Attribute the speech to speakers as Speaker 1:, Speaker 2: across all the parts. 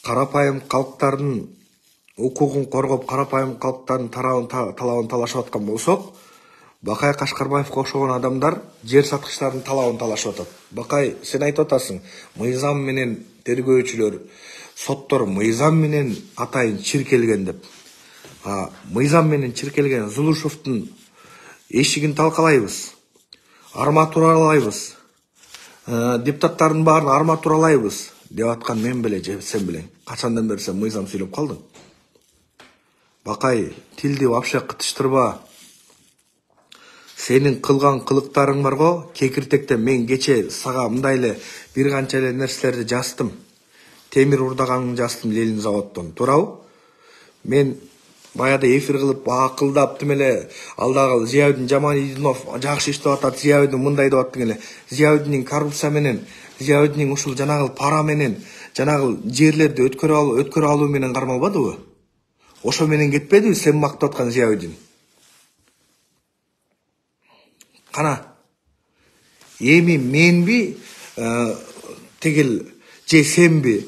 Speaker 1: карапайым калктардын укугун коргоп, карапайым калктардын талабын талашып аткан болсок, Бакай Кашкарбаевге окшогон адамдар жер саткычтардын талабын талашып атат. Бакай, сен айтып атасың, мыйзам менен тергөөчүлөр, соттор мыйзам менен атайын чиркелген деп. Мыйзам менен чиркелген Зулушевдун эшигин талкалайбыз, арматуралайбыз, депутаттардын баарын арматуралайбыз деп аткан мен беле же сен белең. Качандан бери сен мыйзам сүйлөп калдың? Бакай, тилди вообще кытыштырба. Сенин кылган кылыктарың бар го, кекиртекте мен кече сага мындай эле бир канча эле нерселерди жаздым. Темир урдаганын жаздым Ленин заводдон. Туурабы? Мен баяда эфир кылып акылдап тим эле алдагы Зиябидин Жамалидинов жакшы иштеп атат, Зиябидин мындай деп аттың эле. Зиябидин коррупция менен, Зиябидин ушул жанагы пара менен, жанагы жерлерди өткөрө алуу менен кармалбадыбы? Ошо менен кетпедиби сен мактап аткан Зиябидин? Кана, эми менби тегил же сенби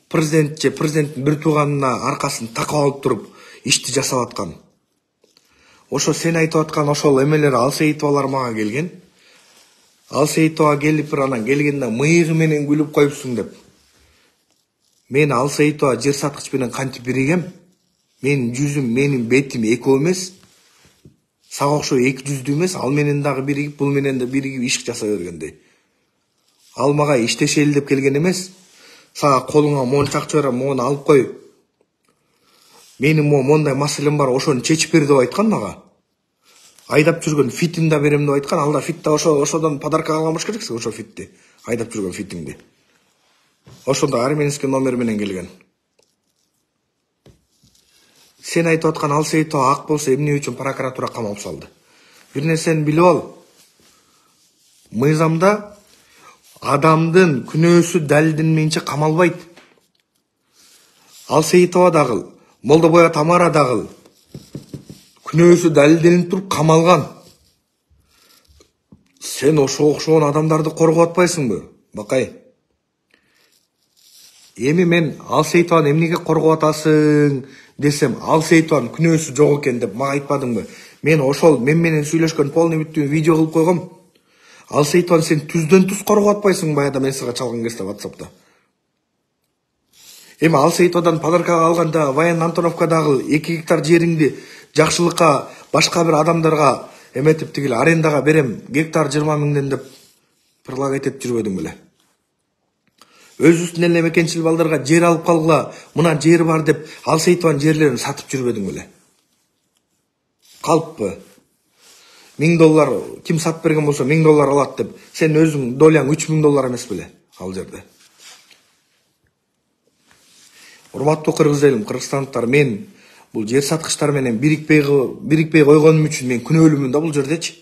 Speaker 1: президенттин бир тууганына аркасын такап алып туруп ишти жасап аткан. Ошо сен айтып аткан ошол эмелер Алсейитовалар мага келген. Алсейитова келип анан келгенде мыйыгы менен күлүп коюпсуң деп. Мен Алсейитова жер саткыч менен кантип биригем? Менин жүзүм, менин бетим экөө эмес. Сага окшой эки жүздүү эмес, ал менен дагы биригип, бул менен да биригип иш жасай бергендей. Ал мага иштешели деп келген эмес. Сага колуңа мончак берем, мону алып кой. Менин мондай маселем бар, ошону чечип бер деп айткан мага. Айдап жүргөн фитин да берем деп айткан, ал да фит да ошодон подарка алган болуш керексиң, ошо фитти. Айдап жүргөн фитиңди. Ошондо армянский номер менен келген. Сен айтып аткан Алсейитова ак болсо эмне үчүн прокуратура камап салды? Бир нерсени билип ал. Мыйзамда адамдын күнөөсү далилденмейинче камалбайт. Алсейитова дагы, Молдобоя Тамара дагы күнөөсү далилденип туруп камалган. Сен ошого окшогон адамдарды коргоп атпайсыңбы, Бакай? Эми мен Алсейитованы эмнеге коргоп атасың десем, Алсейитованын күнөөсү жок экен деп мага айтпадыңбы? Мен ошол мен менен сүйлөшкөн полный бүттүн видео кылып койгом. Алсейитованы сен түздөн түз коргоп атпайсың баяда мен сага чалган кезде WhatsApp'та. Эми Алсейитовадан подарка алганда Воен Антоновкадагы 2 гектар жериңди жакшылыкка башка бир адамдарга эметип тигил арендага берем, гектар 20 миңден деп предлагать этип жүрбөдүң беле? Өзүбүздүн эле мекенчил балдарга жер алып калгыла, мына жер бар деп Алсейитованын жерлерин сатып жүрбөдүң беле? Калппы? $1000 ким сатып берген болсо $1000 алат деп, сен өзүң доляң $3000 эмес беле ал жерде? Урматтуу кыргыз элим, кыргызстандыктар, мен бул жер саткычтар менен бирикпей койгонум үчүн мен күнөөлүүмүн да бул жердечи.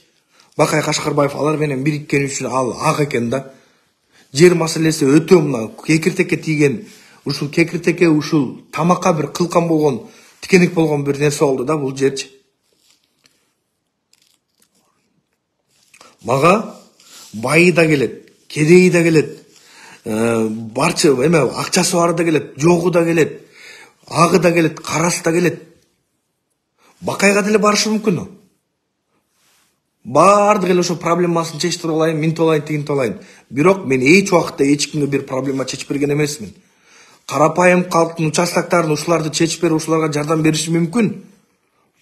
Speaker 1: Бакай Кашкарбаев алар менен бириккени үчүн ал ак экен да. Жер маселеси өтө мына кекиртекке тийген, ушул кекиртекке ушул тамакка бир кылкан болгон, тикенек болгон бир нерсе болду да бул жерчи. Мага байы да келет, кедейи да келет, барча эме акчасы бары да келет, жогу да келет, агы да келет, карасы да келет. Бакайга деле барышы мүмкүн. Бардык эле ошо проблемасын чечтирип алайын, минтип алайын, тигинтип алайын. Бирок мен эч убакытта эч кимге бир проблема чечип берген эмесмин. Карапайым калктын участоктарын ушуларды чечип берип, ушуларга жардам бериши мүмкүн.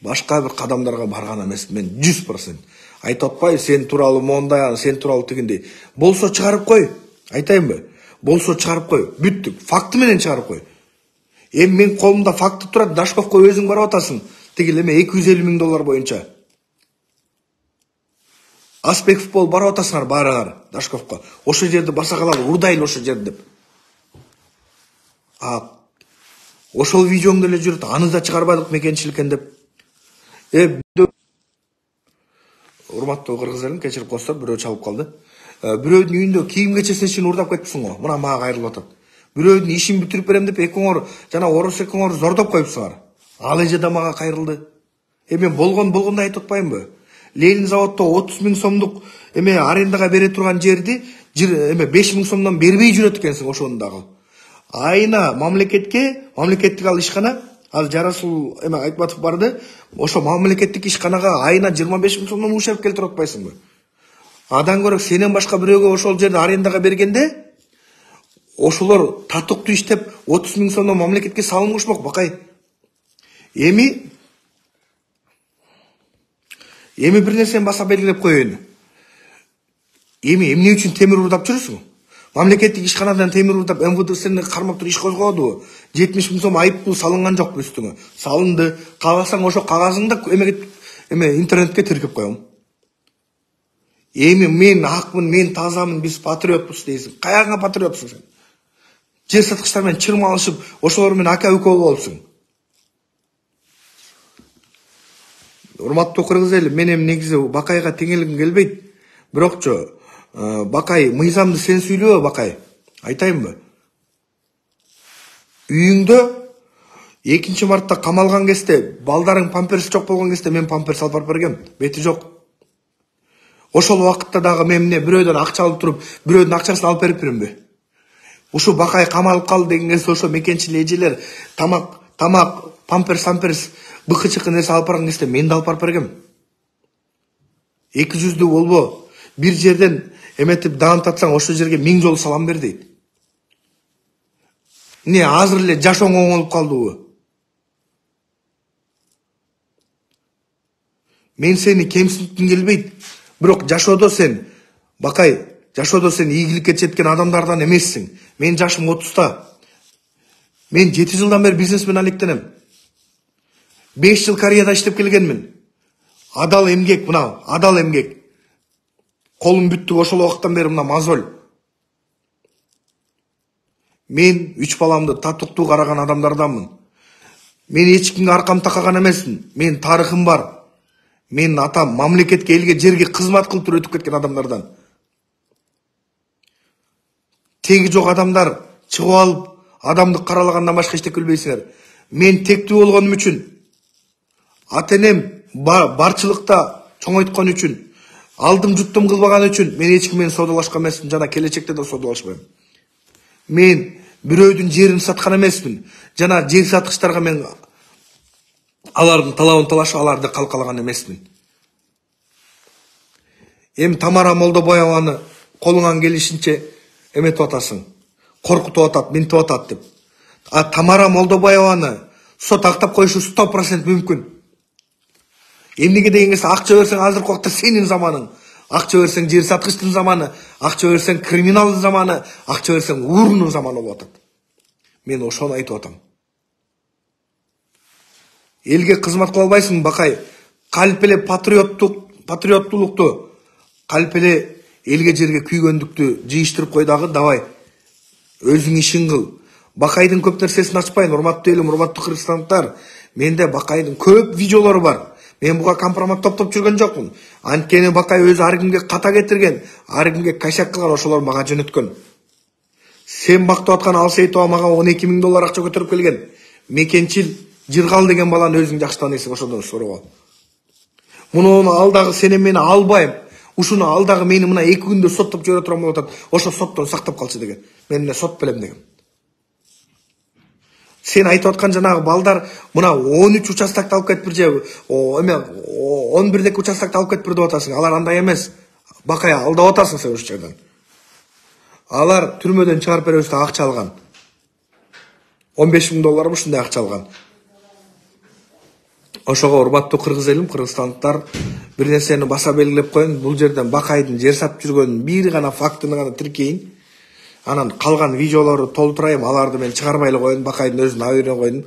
Speaker 1: Башка бир кадамдарга барган эмесмин мен 100%. Айтып атпайбы сен тууралуу мондай, сен тууралуу тигиндей. Болсо чыгарып кой. Айтайынбы? Болсо чыгарып кой. Бүттүк. Факты менен чыгарып кой. Эми мен колумда факты турат, Дашковго өзүң барып атасың. Тигил эме $250,000 боюнча. Аспеков бол барып атасыңар баарыңар Дашковго. Ошо жерди баса калалы, урдайлы ошо жерди деп. Ошол видеоңду эле жүрүп, аны да чыгарбадык мекенчиликтен деп. Урматтуу кыргыз элим, кечирип коюңуздар, бирөө чалып калды. Бирөөдүн үйүндө кийим кечесине чейин урдап кетипсиң го. Мына мага кайрылып атат. Бирөөдүн ишин бүтүрүп берем деп экөөңөр жана орус экөөңөр зордоп коюпсуңар. Ал эже да мага кайрылды. Эми болгондой айтып атпаймынбы? Ленин заводдо 30,000 сомдук эме арендага бере турган жерди эме 5,000 сомдон бербей жүрөт экенсиң ошону дагы. Айына мамлекеттик ал ишкана, ал Жарасул эме Айтбатов барды, ошо мамлекеттик ишканага айына 25 миң сомдон ушеп келтирип атпайсыңбы? Адан көрө сенен башка бирөөгө ошол жерди арендага бергенде, ошолор татыктуу иштеп 30 миң сомдон мамлекетке салым кошмок, Бакай. Эми бир нерсени баса белгилеп коеюн. Эми эмне үчүн темир урдап жүрөсүң? Мамлекеттик ишканадан темир урдап МВД сени кармап туруп иш козгободубу? 70 миң сом айыппул салынган жокпу үстүңө? Салынды. Кааласаң ошо кагазыңды эме интернетке тиркеп коем. Эми мен акмын, мен тазамын, биз патриотпуз дейсиң. Каягыңа патриотсуң сен? Жер саткычтар менен чырма алышып, ошолор менен ака-үкө болуп болупсуң. Урматтуу кыргыз эли, мен эми негизи Бакайга теңелгим келбейт. Бирокчу Бакай, мыйзамды сен сүйлөбө, Бакай. Айтайынбы? Үйүңдө 2 мартта камалган кезде, балдарың памперс жок болгон кезде мен памперс алып барып бергем. Бети жок. Ошол убакытта дагы мен эмне бирөөдөн акча алып туруп, бирөөдүн акчасын алып берип беремби? Ушу Бакай камалып калды деген кезде ошо мекенчил эжелер тамак, памперс, быкы-чыкы нерсе алып барган кезде мен да алып барып бергем. 200 болбо. Бир жерден эметип даам татсаң, ошол жерге 1000 жолу салам бер дейт. Не азыр эле жашооң оңолуп калдыбы? Мен сени кемсинтким келбейт. Бирок жашоодо сен, Бакай, жашоодо сен ийгиликке жеткен адамдардан эмессиң. Мен жашым 30-та. Мен 7 жылдан бери бизнесмен алектенем. 5 жыл Кореяда иштеп келгенмин. Адал эмгек, мына, адал эмгек. Колум бүттү, ошол убакыттан бери мына мозоль. Мен 3 баламды татыктуу караган адамдарданмын. Мен эч кимге аркам такаган эмесмин. Мен тарыхым бар. Мен атам мамлекетке, элге, жерге кызмат кылып туруп өтүп кеткен адамдардан. Теги жок адамдар чыгып алып, адамды каралагандан башка эчтеке билбейсиңер. Мен тектүү болгонум үчүн, ата-энем барчылыкта чоңойткон үчүн, алдым жуттум кылбаган үчүн мен эч ким менен соодалашкан эмесмин, жана келечекте да соодалашпайм. Мен бирөөдүн жерин саткан эмесмин. Жана жер саткычтарга мен алардын талабын талашып, аларды калкалаган эмесмин. Тамара Молдобаеваны колуңан келишинче эметип атасың. Коркутуп атат, минтип атат деп. А Тамара Молдобаеваны сот актап коюшу 100% мүмкүн. Эмнеге деген кезде акча берсең, азыркы убакта сенин заманың. Акча берсең жер саткычтын заманы, акча берсең криминалдын заманы, акча берсең уурунун заманы болуп атат. Мен ошону айтып атам. Элге кызмат кыла албайсың, Бакай. Калп эле патриоттулукту, калп эле элге, жерге күйгөндүктү жыйыштырып кой дагы, давай. Өзүң ишин кыл. Бакайдын көп нерсесин ачпайын, урматтуу элим, урматтуу кыргызстандыктар. Менде Бакайдын көп видеолору бар. Мен буга компромат топтоп жүргөн жокмун. Анткени Бакай өзү ар кимге ката кетирген, ар кимге косяк кылган, ошолор мага жөнөткөн. Сен бактап аткан Алсейитова мага 12 миң доллар акча көтөрүп келген. Мекенчил Жыргал деген баланы өзүң жакшы тааныйсың, ошондон суроо. Муну алдагы сенен мени албайм. Ушуну алдагы мени мына 2 күндө соттоп жибере турам болуп атат. Ошо соттон сактап калчы деген. Мен эмне сот белем деген. Сен айтып аткан жанагы балдар мына 13 участокты алып кетип же 11 участокты алып кетип деп атасың. Алар андай эмес. Бакай, алдап атасың сен ошол жерден. Алар түрмөдөн чыгарып беребиз деп акча алган. 15 миң доллар ушундай акча алган. Ошого урматтуу кыргыз элим, кыргызстандыктар, бир нерсени баса белгилеп коюн. Бул жерден Бакайдын жер сатып жүргөнүн бир гана фактыны гана тиркейин. Анан калган видеолорду толтурайм, аларды мен чыгарбай эле коюн, Бакайдын өзүнүн абийирине коюн.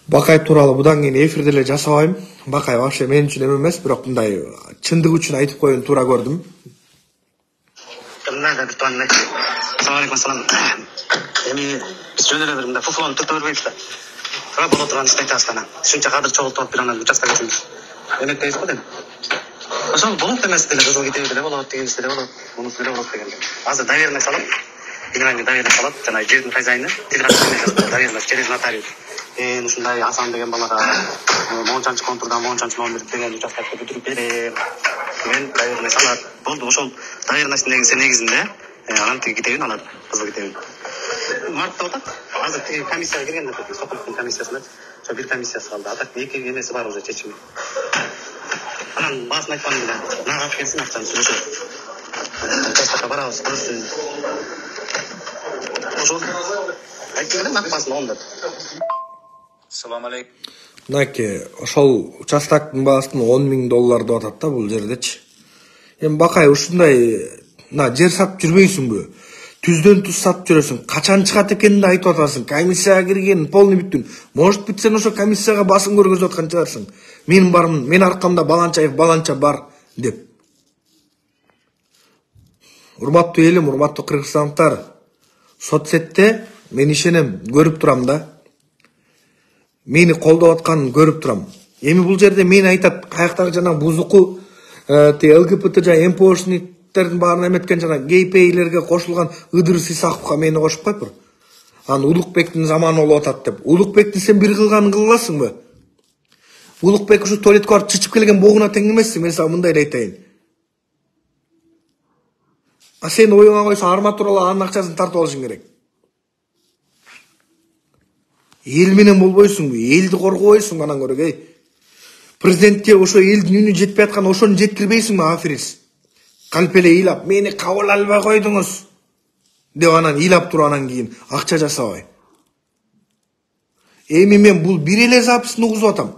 Speaker 1: Бакай тууралуу будан кийин эфирде эле жасабайм. Бакай вообще мен үчүн эме эмес, бирок мындай чындык үчүн айтып коюн туура көрдүм.
Speaker 2: Assalamualaikum. Эми биз жөн эле бир мындай фуфлону түртө бербейбиз да. Туура боло турган ишти айтабыз да. Ушунча кадыр чогултуп бир анан участок үчүн эметтейбиз го дейм. Ошол болот эмес деле, кызыл китеби деле болот, дегенчи деле болот, мунусу деле болот дегенде. Азыр доверенный салат, Телеграмга доверенный салат, жана жердин хозяйны, Телеграмга доверенный через нотариус. Ушундай Асан деген балага Мончанчы контурдан Мончанчы номер деген участокты бүтүрүп берем. Мен доверенный салат. Болду, ошол доверенностьтун негизинде анан тиги китебин алат, кызыл китебин. мартта атат. Азыр тиги комиссияга кирген да, Сокуловдун комиссиясына. Ошо бир комиссиясы калды. Атат эки эмеси бар уже чечими. Анан баасын айтпадым да. Нага алып келсин акчаны сүйлөшөт. Тестакка барабыз, көрсүн. Ошол айтты макбасын ондап.
Speaker 3: Assalomu alaykum.
Speaker 1: Мынакей ошол участоктун баасын $10,000 деп атат да бул жердечи. Эми бакай ушундай жер сатып жүрбөйсүңбү? Түздөн туз сатып жүрөсүң. Качан чыгат экенин да айтып атасың. Комиссияга кирген, полный бүттүн. Может быть сен ошо комиссияга басым көргөзүп аткан чыгарсың. Мен бармын, мен аркамда Баланчаев баланча бар деп. Урматтуу элим, урматтуу кыргызстандыктар, соцсетте мен ишенем, көрүп турам да. Мени колдоп атканын көрүп турам. Эми бул жерде мен айтат, каяктагы жана бузуку ЛГБТ жана МПОшниктердин баарын эметкен жана гейпейлерге кошулган Ыдырыс Исаковго мени кошуп койпур. Аны Улукбектин заманы болуп атат деп. Улукбектин сен бир кылганын кыла аласыңбы? Улукбек ушу туалетке барып чычып келген богуна тең эмессиң, мен сага мындай айтайын. А сен оюңа койсо арматуралар анын акчасын тартып алышың керек. Эл менен болбойсуңбу? Элди коргобойсуң анан көрө. Президентке ошо элдин үнү жетпей аткан ошону жеткирбейсиңби, аферис? Калп эле ыйлап, мени кабыл албай койдуңуз деп анан ыйлап туруп анан кийин акча жасабай. Эми мен бул бир эле записин угузуп атам.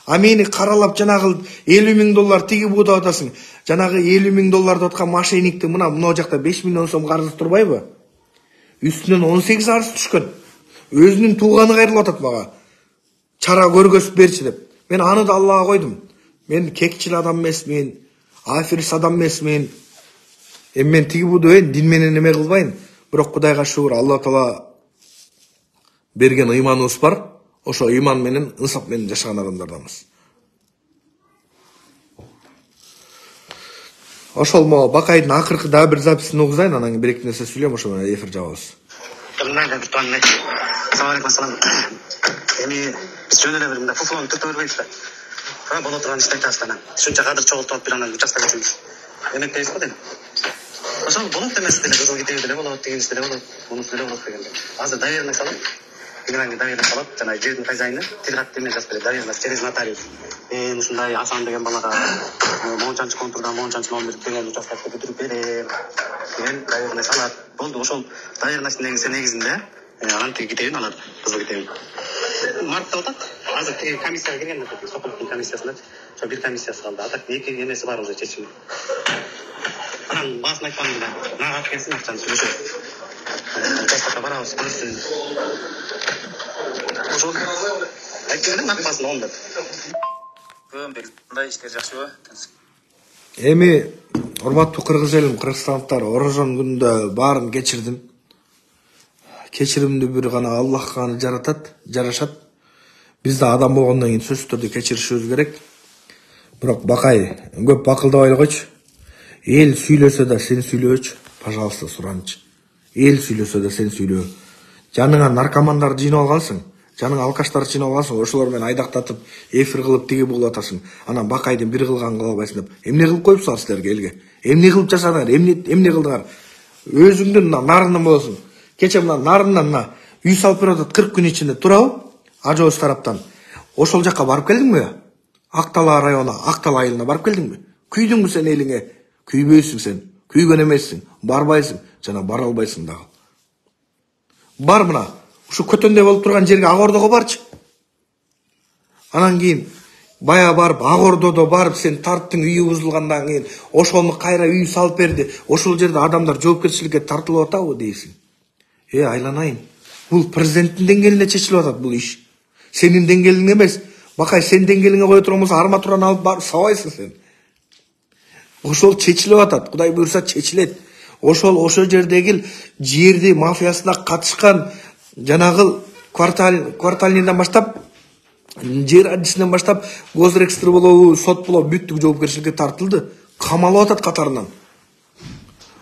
Speaker 1: А мени каралап жанагы $50,000 тиги бу деп атасың. Жанагы $50,000 деп аткан мошенникти мына жакта 5 миллион сом карыз турбайбы? Үстүнөн 18 арыз түшкөн. Өзүнүн тууганы кайрылып атат мага. Чара көргөзүп берчи деп. Мен аны да Аллага койдум. Мен кекчил адам эмесмин, аферис адам эмесмин. Эми мен тиги бу деп дин менен эме кылбайм. Бирок Кудайга шүгүр, Алла Таала берген ыйманыбыз бар. Ошо ыйман менен, ынсап менен жашаган адамдарданбыз. Ошол могу бакайдын акыркы дагы бир записин угузайын, анан бир эки нерсе сүйлөйм, ошо менен эфир жабабыз.
Speaker 2: Ассалам. Эми биз жөн эле бир фуфлону түртө бербейбиз да. Боло турган ишти айтабыз да. Ушунча кадыр чогултуп бир анан участка кетебиз. Эмектейбиз го дейм. Ошол болот эмес деле, кызыл китеби деле болот, дегениш деле болот, мунусу деле болот дегенде. Азыр доверенный салып, Игнанга доверенный салып, жана жердин хозяйыны телеграф деме жазып берет, доверенность через нотариус. Ушундай Асан деген балага мончанчы контурдан мончанчы номер деген участкаға бүтүрүп берем. Деген доверенный салат. Болду, ошол доверенностьтун негизинде анан тиги китебин алат, кызыл китебин. Мартта атат. Азыр тиги комиссияга кирген да, Сокуловдун комиссиясына. Ошо бир комиссиясы калды. Атат эки эмеси бар уже чечими. Анан баасын айтпадым да. Нага алып келсин акчаны сүйлөшөт. Тестакка барабыз, көрсүн. Ошол айтты макбасын ондап.
Speaker 3: Кандай иштер жакшыбы?
Speaker 1: Эми урматтуу кыргыз элим, кыргызстандыктар, Орозон күнүндө баарын кечирдим. Кечиримди бир гана Аллах гана жарашат. Биз да адам болгондон кийин сөзсүз түрдө кечиришибиз керек. Бирок бакай, көп бакылдабай эле койчу. Эл сүйлөсө да сен сүйлөөчү, пожалуйста, суранчы. Эл сүйлөсө да сен сүйлөө. Жаныңа наркомандар жыйнап алгансың, жаныңа алкаштар жыйнап алгансың, ошолор менен айдактатып, эфир кылып тиги бул атасың. Анан бакайдын бир кылганын кыла албайсың деп. Эмне кылып коюпсуңар силерге элге? Эмне кылып жашадыңар? Эмне кылдыңар? Өзүңдүн нарынан болосуң. Кече мына нарынан үй салып берип атат, 40 күн ичинде турабы? Ажоз тараптан. Ошол жакка барып келдиңби? Актала району, Актала айылына барып келдиңби? Күйдүңбү сен элиңе? Күйбөйсүң сен. Күйгөн эмессиң, барбайсың, жана бара албайсың дагы. Бар мына, ушу көтөндөй болуп турган жерге Ак Ордого барчы. Анан кийин бая барып, Ак Ордодо барып сен тарттың, үйү бузулгандан кийин ошону кайра үй салып берди. Ошол жерде адамдар жоопкерчиликке тартылып атабы дейсиң? Айланайын. Бул президенттин деңгээлинде чечилип атат бул иш. Сенин деңгээлиң эмес. Бакай, сен деңгээлиңе кое турган болсо арматураны алып барып сабайсың сен. Ошол чечилип атат, Кудай буйрса чечилет. Ошол жердеги жерди мафиясына катышкан жанагы квартальныйдан баштап, жер адисинен баштап, госрегистр болобу, сот болобу, бүттүк жоопкерчиликке тартылды. Камалып атат катарынан.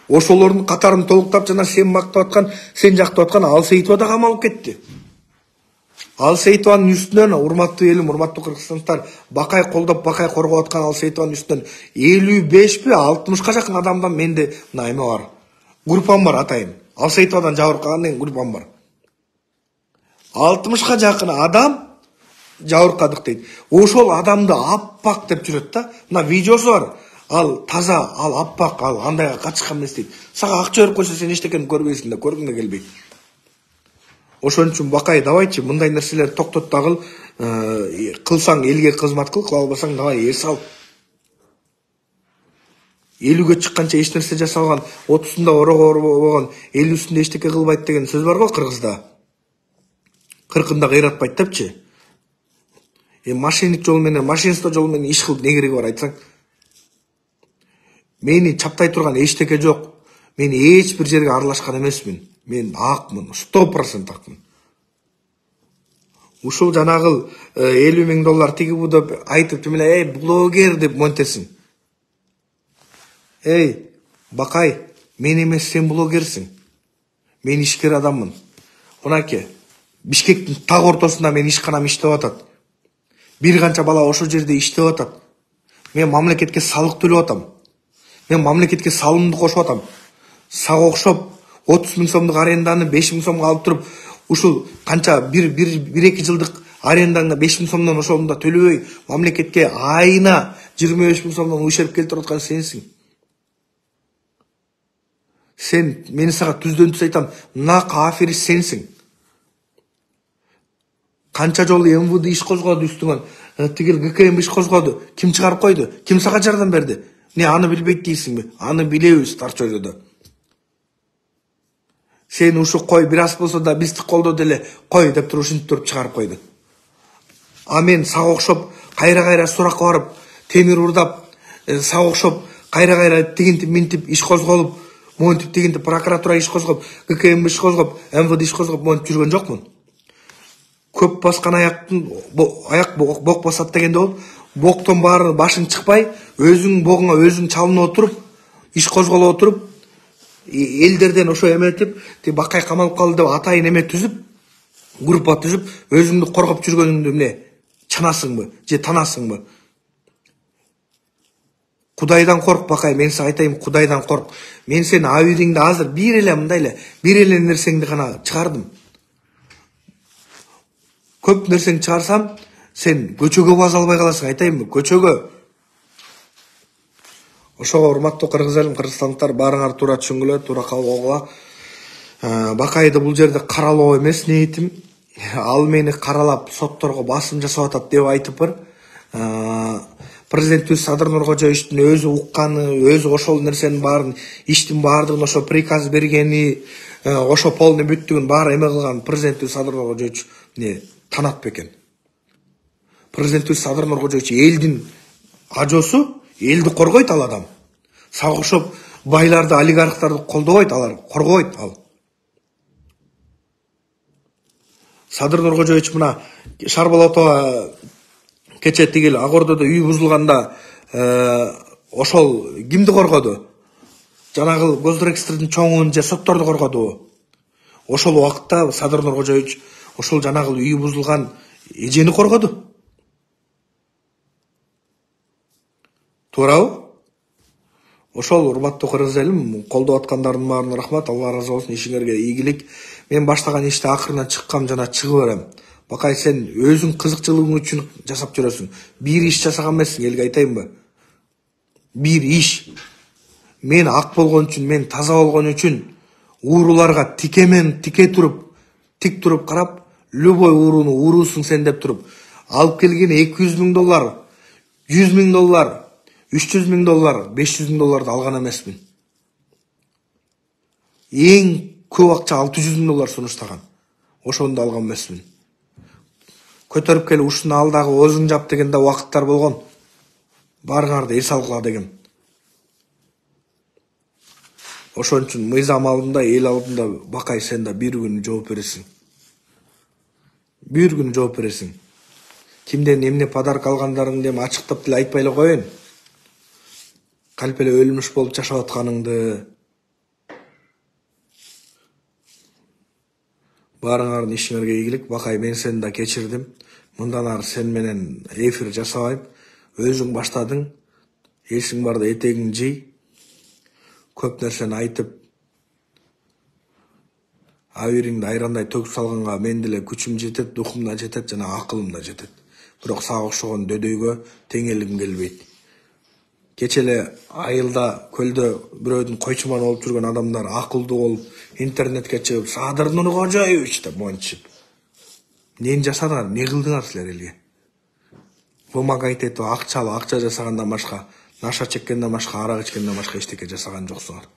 Speaker 1: Ошолордун катарын толуктап жана сен мактап аткан, сен жактап аткан Алсейитова да камалып кетти. Алсейитованын үстүнөн, урматтуу элим, урматтуу кыргызстандыктар, бакай колдоп, бакай коргоп аткан Алсейитованын үстүнөн 55 60 жакын адамдан менде мына эме бар. Группам бар атайын. Алсейтовадан жабыркагандан группам бар. 60ка жакын адам жабыркадык дейт. Ошол адамды аппак деп жүрөт да. Мына видеосу бар. Ал таза, ал аппак, ал андайга катышкан эмес дейт. Сага акча берип койсо сен эчтекени көрбөйсүң да, көргүң да келбейт. Ошон үчүн Бакай давайчы мындай нерселерди токтот да кылсаң элге кызмат кыл, кыла албасаң давай эс ал. 50-ге чыкканча эч нерсе жасалган, 30-сунда орого болгон, 50-сүндө эчтеке кылбайт деген сөз бар го Кыргызда. 40-ында кыйратпайт депчи. Машинист жол менен иш кылып не кереги бар айтсаң? Мени чаптай турган эчтеке жок. Мен эч бир жерге аралашкан эмесмин. Мен акмын, 100% акмын. Ушул жанагыл $50,000 тиги бу деп айтып тимеле, блогер деп монтесиң. Бакай, мен эмес сен блогерсиң. Мен ишкер адаммын. Онаке, Бишкектин так ортосунда мен ишканам иштеп атат. Бир канча бала ошол жерде иштеп атат. Мен мамлекетке салык төлөп атам. Мен мамлекетке салымды кошуп атам. Сага окшоп 30,000 сомдук аренданы 5,000 сомго алып туруп, ушул канча 1-2 жылдык арендаңда 5,000 сомдон ошондо төлөбөй, мамлекетке айына 25,000 сомдон ушерп келтирип аткан сенсиң. Sen, meni sağa түздөн түз айтам, нак аферист сенсиң. Канча жолу МВД иш козгоду үстүңөн, тигил ГКМ иш козгоду, ким чыгарып койду, ким сага жардам берди? Не, аны билбейт дейсиңби? Аны билебиз Тарчойдо. Сен ушу кой, бир аз болсо да бизди колдо деле кой деп туруп ушинтип туруп чыгарып койду. А мен сага окшоп кайра суракка барып, темир урдап, сага окшоп кайра тигинтип минтип иш козголуп, монтип дегенде прокуратура иш козгоп, ГКМ иш козгоп, МВД иш козгоп монтип жүргөн жокмун. Көп баскан аяк бок басат дегенде болуп, боктон баары башың чыкпай, өзүң богуңа өзүң чалынып отуруп, иш козголуп отуруп, элдерден ошо эметип, Бакай камалып калды деп атайын эме түзүп, группа түзүп, өзүңдү коргоп жүргөнүңдү эмне чынасыңбы, же танасыңбы? Кудайдан корк Бакай, мен сага айтайын, Кудайдан корк. Мен сени абириңди азыр бир эле нерсеңди гана чыгардым. Көп нерсең чыгарсам, сен көчөгө база албай каласың, айтайынбы, көчөгө. Ошого урматтуу кыргыз элим, кыргызстандыктар баарыңар туура түшүнгүлө, туура кабыл алгыла. Бакайды бул жерде каралоо эмес ниетим. Ал мени каралап сотторго басым жасап атат деп айтып бар. Президент Садыр Нуркожоевичтин өзү укканы, өзү ошол нерсенин баарын, иштин баардыгын ошо приказ бергени, ошо полный бүттүгүн баары эме кылган президент Садыр Нуркожоевич не танат бекен. Президент Садыр Нуркожоевич элдин ажосу, элди коргойт ал адам. Сага окшоп байларды, олигархтарды колдобойт, алар коргойт ал. Садыр Нуркожоевич мына Шарболотова кече тигил Ак Ордодо үй бузулганда ошол кимди коргоду? Жанагыл Госрегистрдин чоңун же сотторду коргоду. Ошол убакытта Садыр Нуркожоевич ошол жанагыл үй бузулган эжени коргоду. Туурабы? Ошол урматтуу кыргыз элим, колдоп аткандардын баарына рахмат, Алла ыраазы болсун, ишиңерге ийгилик. Мен баштаган ишти акырынан чыккам жана чыгып берем. Бакай, сен өзүң кызыкчылыгың үчүн жасап жүрөсүң. Бир иш жасаган эмессиң, элге айтайынбы? Бир иш. Мен ак болгон үчүн, мен таза болгон үчүн ууруларга тик туруп карап, любой ууруну уурусуң сен деп туруп, алып келген $200,000, $100,000, $300,000, $500,000 алган эмесмин. Эң көп акча $600,000 сунуштаган. Ошону да алган эмесмин. Көтөрүп келип ушуну ал дагы өзүң жап дегенде убакыттар болгон. Барыңарды эс алгыла деген. Ошон үчүн мыйзам алдында, эл алдында Бакай, сен да бир күн жооп бересиң. Бир күн жооп бересиң. Кимден эмне подарок алгандарыңды эми ачыктап деле айтпай эле коеюн. Калп эле өлмүш болуп жашап атканыңды. Баарыңардын ишиңерге ийгилик. Бакай, мен сени да кечирдим. Мындан ары сен менен эфир жасабайм. Өзүң баштадың. Эсиң барда этегиңди жый. Көп нерсени айтып, Абириңди айрандай төгүп салганга мен деле күчүм жетет, духум да жетет жана акылым да жетет. Бирок сага окшогон дөдөйгө теңелгим келбейт. Кече эле айылда, көлдө бирөөдүн койчуман болуп жүргөн адамдар акылдуу болуп, интернетке чыгып, Садыр Нуркожоевич деп мончуп. Эмнени жасадыңар, эмне кылдыңар силер элге? Вымогать этип, акча жасагандан башка, наша чеккенден башка, арак ичкенден башка эчтеке жасаган жоксуңар.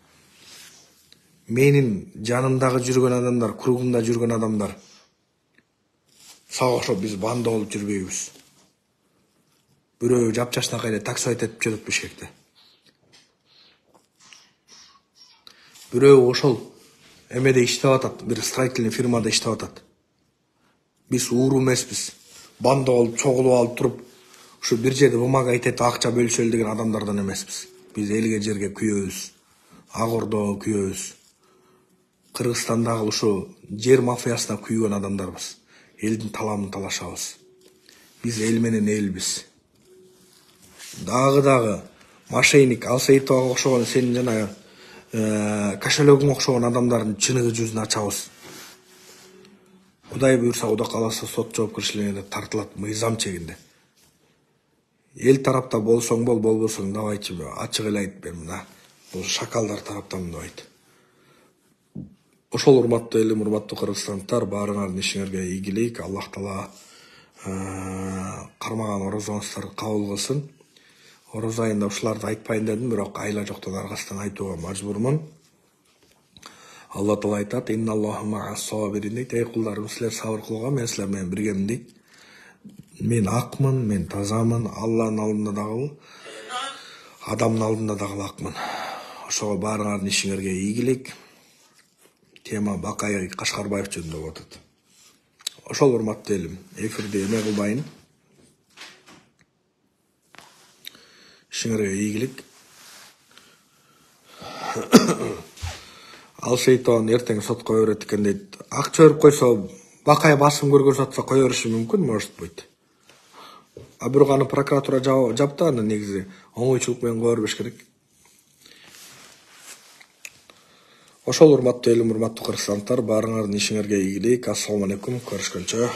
Speaker 1: Менин жанымдагы жүргөн адамдар, кругумда жүргөн адамдар сага окшоп биз банда болуп жүрбөйбүз. Бирөө жапжашнакай эле таксоид этип жүрөт Бишкекте. Бирөө ошол эмеде иштеп атат, бир строительный фирмада иштеп атат. Биз ууру эмеспиз. Банда болуп, чогулуп алып туруп, ушу бир жерде вымогать этип акча бөлүшөлү деген адамдардан эмеспиз. Биз элге жерге күйөбүз. Ак Ордого күйөбүз. Кыргызстандагы ушу жер мафиясына күйгөн адамдарбыз. Элдин таламын талашабыз. Биз эл менен элбиз. Дагы мошенник Алсейитовага окшогон сенин жана кошелегиңе окшогон адамдардын чыныгы жүзүн ачабыз. Кудай буйрса, Кудай кааласа сот жоопкерчилигине тартылат мыйзам чегинде. Эл тарапта болсоң бол, болбосоң давайчы ачык эле айтып берем да. Бул шакалдар тараптамын деп айт. Ошол урматтуу элим, урматтуу кыргызстандыктар, баарыңардын ишиңерге ийгилик. Аллах Таала кармаган орозоңуздар кабыл кылсын. Ороз айында ушуларды айтпайын дедим, бирок айла жоктон аргасынан айтууга мажбурмун. Алла Таала айтат: "Инналлаху ма'ас-сабирин" дейт. Эй кулдарым, силер сабыр кылууга мен силер менен биргемин дейт. Мен акмын, мен тазамын, Алланын алдында дагы, адамдын алдында дагы акмын. Ошого баарыңардын ишиңерге ийгилик. Тема Бакай Кашкарбаев жөнүндө болуп атат. Ошол урматтуу элим, эфирди эме кылбайын. Ишиңерге ийгилик. Алсейитованы эртең сотко берет экен дейт. Акча берип койсо, Бакай басым көргөзүп атса кое бериши мүмкүн, может быть. А бирок аны прокуратура жапты, аны негизи оңойчулук менен кое бербеш керек. Ошол урматтуу элим, урматтуу кыргызстандыктар, баарыңардын ишиңерге ийгилик. Ассаламу алейкум, көрүшкөнчө.